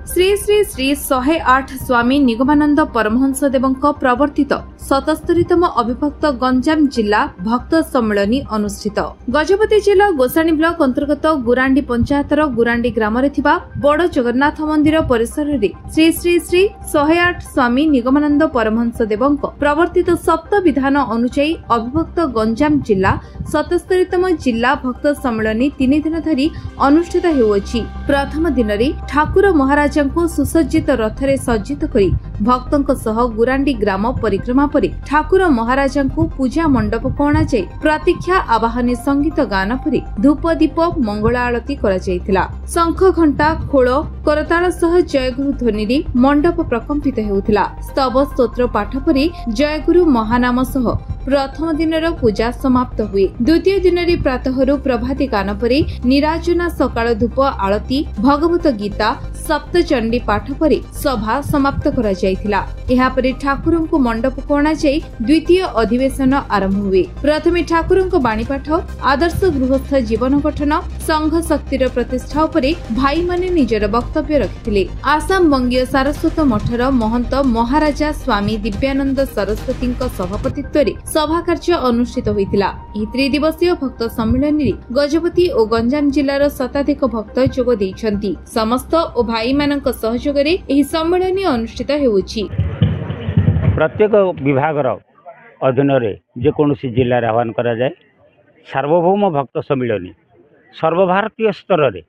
श्री श्री श्री 108 स्वामी निगमानंद परमहंस देवଙ୍କ प्रवर्तित 77तम अविभक्त गंजाम जिला भक्त सम्मेलनी अनुष्ठित। गजपति जिला गोसाणी ब्लॉक अंतर्गत गुरांडी पंचायतर गुरांडी ग्राम बड़ जगन्नाथ मंदिर परिसर रे श्री श्री श्री 108 स्वामी निगमानंद परमहंस देवଙ୍କ प्रवर्तित सप्त विधान अनुसायी अविभक्त गंजाम जिला 77तम जिला भक्त सम्मेलनी 3 दिन धरी अनुष्ठित हेउछि। प्रथम दिन रे ठाकुर महाराज को सुसज्जित रथरे सज्जित करी भक्तों सह गुरांडी ग्राम परिक्रमा परि ठाकुर महाराज को पूजा मंडप को अणा जाई प्रतीक्षा आवाहनी संगीत गान परि धूप दीप मंगल आरती करा जायतिला। शंख घंटा खोल करताल सह जयगुरु ध्वनि रे मंडप प्रकंपित हेउतिला। स्तव स्तोत्र पाठ परि जयगुरु महानाम सह प्रथम दिनर पूजा समाप्त हुए। द्वितीय दिन रे प्रातःरु प्रभाती गान परि निराजना सकाळ धूप आरती भगवत गीता सप्तचंडी पाठ परि सभा समाप्त करा जायतिला। एहा परि ठाकुरन को मंडप को अणा जाई द्वितीय अधिवेशन आरंभ हुए। प्रथमे ठाकुरन को बाणी पाठ आदर्श गृहस्थ जीवन गठन संघ शक्तिर प्रतिष्ठा उपरे भाई माने निजर वक्तव्य रखिथिले। आसाम बंगीय सारस्वत मठर महंत महाराजा स्वामी दिव्यानंद सरस्वती सभापतित्व रे सभा कार्य अनुष्ठित होइतिला। एही त्रिदिवसीय भक्त सम्मेलन रे गजपति और गंजाम जिल्लार शताधिक भक्त जोग दैछन्ति। समस्त और भाई मानक सहयोग रे एही सम्मेलन अनुष्ठित हेउछि। प्रत्येक विभागर अधीन रे जे कोनोसी जिल्ला रे आह्वान करा जाय सार्वभौम भक्त सम्मेलन सर्वभारतीय स्तर रे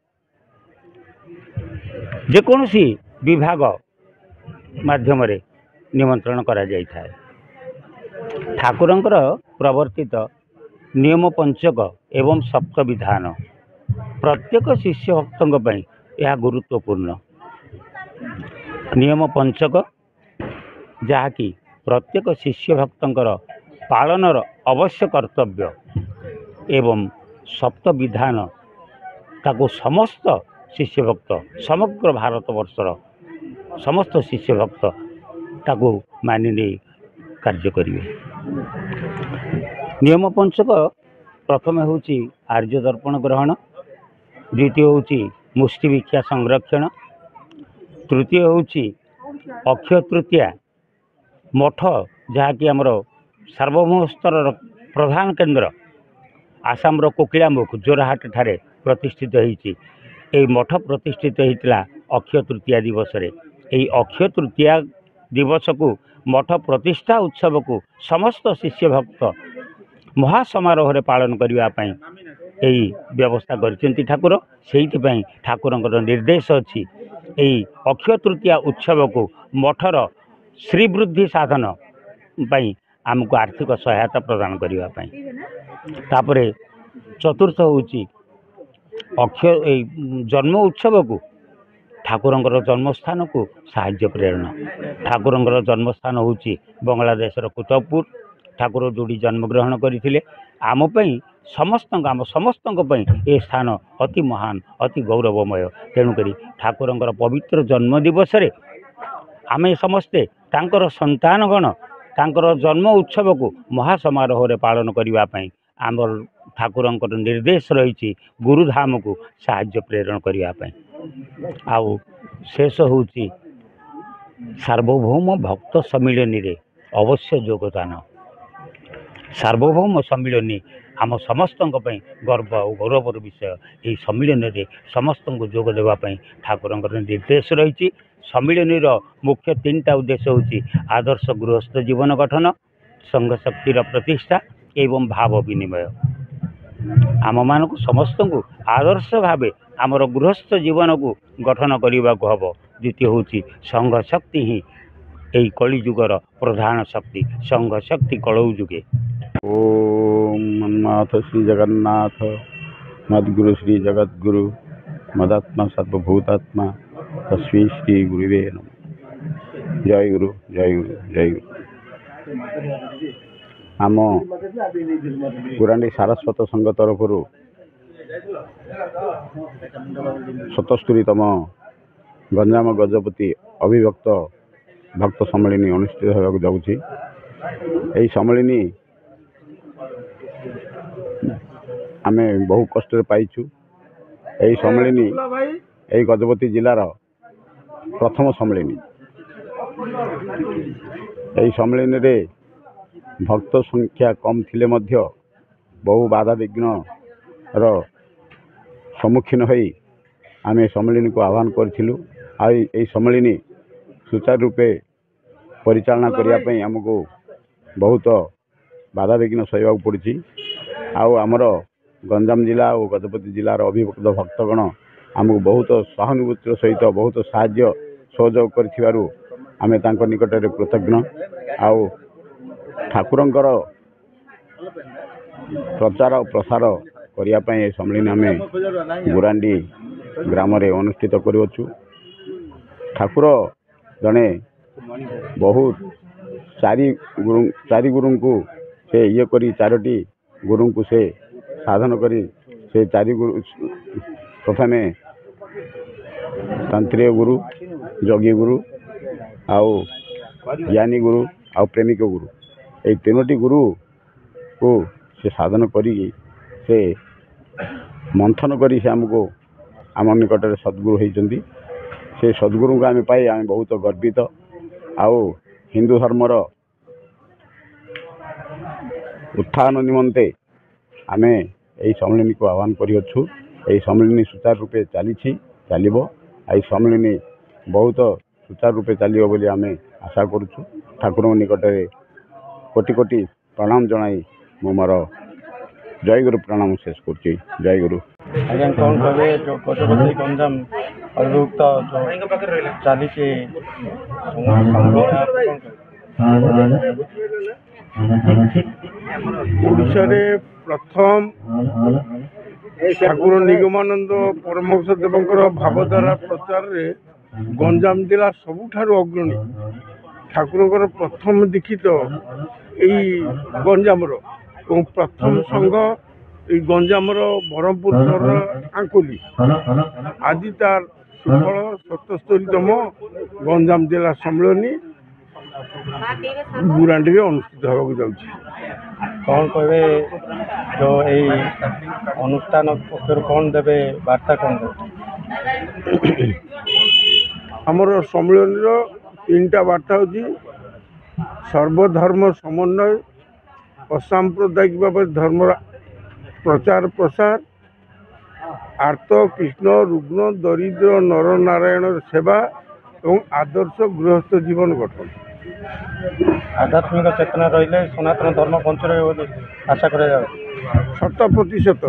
जे कोनोसी विभाग माध्यम रे निमंत्रण करा जाय थाए। ठाकुरंकर प्रवर्तित नियम पंचक एवं सप्त विधान प्रत्येक शिष्य भक्तों पई यह गुरुत्वपूर्ण। नियम पंचक जहाँकि प्रत्येक शिष्य भक्तंकर पालनर अवश्य कर्तव्य एवं सप्त विधान ताको समस्त शिष्य भक्त समग्र भारत वर्षर समस्त शिष्य भक्त ताको मानिने कार्य करिवे। नियम पंचक प्रथम होची आर्य दर्पण ग्रहण, द्वितीय होची मुष्टि भिक्षा संरक्षण, तृतीय होची अक्षय तृतीया मठ जहाँकि आमर सार्वभौम स्तर प्रधान केन्द्र आसाम कोकिलामुख जोरहाट ठारे प्रतिष्ठित होईची। एई मठ प्रतिष्ठित होइतिला अक्षय तृतीया दिवस रे। एई अक्षय तृतीया दिवस को मठ प्रतिष्ठा उत्सव को समस्त शिष्य भक्त महासमारोह रे पालन करिवा पई एई व्यवस्था करचंती ठाकुर। सेहितपई ठाकुरंकर निर्देश अछि एई अक्षय तृतीया उत्सव को मठर श्रीवृद्धि साधन पई आमको आर्थिक सहायता प्रदान करिवा पई। तापरे चतुर्थ होची अक्षय जन्म उत्सव को ठाकुरंकर जन्मस्थान को साहाय्य प्रेरणा। ठाकुरंकर जन्मस्थान होची बांग्लादेशर कुतुबपुर। ठाकुर जोड़ी जन्मग्रहण करथिले आम पई समस्तों पई ए स्थान अति महान अति गौरवमय। तेणुकरी ठाकुरंकर पवित्र जन्म दिवस रे आमे समस्ते तांकर संतानगण तांकर जन्म उत्सव को महासमारोह रे पालन करिवा पई आमर ठाकुरंकर निर्देश रही गुरुधाम को साहाय्य प्रेरण करिवा पई। आउ शेष होची सार्वभौम भक्त सम्मेलन रे अवश्य योगदान। सार्वभौम सम्मेलन आम समस्तों गर्व और गौरवर विषय। यही सम्मेलन रे समस्त को जोग देवा पई ठाकुरंकर निर्देश रही। सम्मेलन मुख्य 3टा उद्देश्य होची आदर्श गृहस्थ जीवन गठन संघ शक्तिर प्रतिष्ठा एवं भाव विनिमय। आम मान को समस्त को आदर्श भावे आमर गृहस्थ जीवन को गठन करने को हम। द्वितीय होची संघ शक्ति ही यही कली जुगर प्रधान शक्ति। संघ शक्ति कलौ जुगे। ओम मन्नाथ श्री जगन्नाथ मद्गुरु श्री जगद्गुरु मदात्मा सर्वभूतात्मा तस्मै श्री गुरुवे नमः। जय गुरु जय गुरु जय गुरु। आम गुरांडी सारस्वत संघ तरफ 77तम गंजाम गजपति अविभक्त भक्त सम्मेलन अनुष्ठित होगा जाऊँगी। यही सम्मेलन आम बहु कष्ट पाइछु। यही सम्मेलन यही गजपति जिलार प्रथम सम्मिलनी यही सम्मिलनी रे भक्त संख्या कम थिले मध्य बहु बाधा विघ्न रो सम्मुखीन होई आमे सम्मिलनी को आह्वान करिथिलु। आई सम्मिलनी सुचारू रूपे परिचालना करिया पई हमको बहुत बाधा विघ्न सहयोग पड़ी। आमर गंजाम जिला और गजपति जिलार अभिभक्त भक्तगण आमको बहुत सहानुभूतिर सहित बहुत साहाय्य सहयोग करिथिबारु आमे तांको निकटरे कृतज्ञ। आउ ठाकुरंकर प्रचार और प्रसार करिया पई सम्मिलनी आमे गुरांडी ग्राम रे अनुष्ठित करिवछु। ठाकुर जने बहुत चारि गुरु को से ये करी चारोटी गुरु को से साधन करी से चारि गुरु प्रथमे तंत्रीय गुरु योगी गुरु आउ ज्ञानी गुरु आउ प्रेमिक गुरु ये तीनोटी गुरु को से साधन करी से मंथन करी से हमको आम निकट सद्गुरु होती से सद्गुरु को आम पाई आम बहुत गर्वित। आउ हिंदू धर्मर उत्थान निमंते आमे यही सम्मिलनी को आह्वान करियछु। यही सम्मिलनी सुचारू रूपे चलिबो। आई सम्मिलनी बहुत सुचारू रूपे चलिबो बोली आमे आशा करूछु। ठाकुर निकट कोटि कोटि प्रणाम जनाई मोर जय गुरु प्रणाम शेष करुच्ची। जय गुरु। आज्ञा कौन कहे जो गजपति गंजाम अभिभुक्त जो चली ओडिशा रे प्रथम ठाकुर निगमानंद परमहंस देवंकर भावधारा प्रचार रे गंजाम जिला सबुठारु अग्रणी। ठाकुरंकर प्रथम दीक्षित यही गंजाम प्रथम संघ ये गंजाम ब्रह्मपुर सहर आंकुली आज तार सुफल 77तम गंजाम जिला सम्मिलनी गुरांडी अनुष्ठित होगा जाउछि। कौन कहे जो यही अनुष्ठान पक्ष कौन देवे वार्ता कौन देवे आमर सम्मिलनी तीनटा वार्ता होछि सर्वधर्म समन्वय असाम्प्रदायिक भाव धर्म प्रचार प्रसार आर्त कृष्ण रुग्ण दरिद्र नर नारायण सेवा और आदर्श गृहस्थ जीवन गठन। आध्यात्मिक चेतना रही सनातन धर्म बंच रही आशा कर 100%।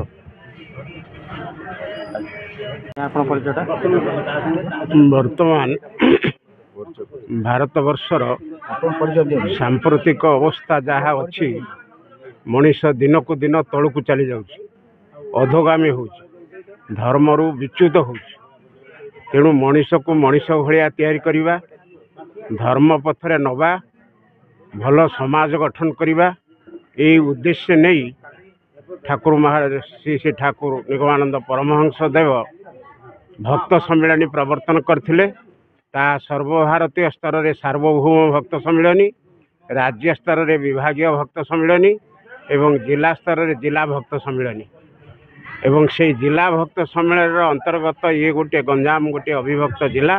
वर्तमान भारत वर्षर सांप्रतिक अवस्था जहाँ अच्छी मनीष दिन को दिन तलू को चली जाउछि अधोगामी हो धर्मरू विच्युत हो तेणु मनीष को मनीष भाया तैयारी करवा धर्म पथरे नवा भल समाज गठन करवा यही उद्देश्य नहीं ठाकुर श्री श्री ठाकुर निगमानंद परमहंस देव भक्त सम्मिलनी प्रवर्तन करथिले। ता सर्वभारतीय स्तर रे सार्वभौम भक्त सम्मिलनी राज्य स्तर रे विभागीय भक्त सम्मिलनी एवं जिला स्तर रे जिला भक्त सम्मिलनी एवं से जिला भक्त सम्मेलन अंतर्गत ये गोटे गंजाम गोटे अभिभक्त जिला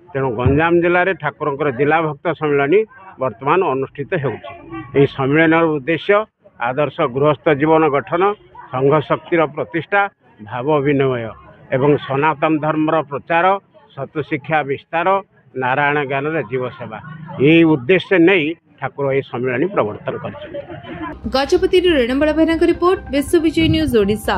तेणु गंजाम जिले में ठाकुर जिला भक्त सम्मेलनी वर्तमान अनुष्ठित होउछि। सम्मेलन उद्देश्य आदर्श गृहस्थ जीवन गठन संघ शक्तिर प्रतिष्ठा भाव विनिमय एवं सनातन धर्मर प्रचार सत शिक्षा विस्तार नारायण ज्ञान जीव सेवा यही उद्देश्य नहीं ठाकुर ये सम्मेलन प्रवर्तन कर। गजपति रणबल भाईना रिपोर्ट विश्व विजय न्यूज ओडिशा।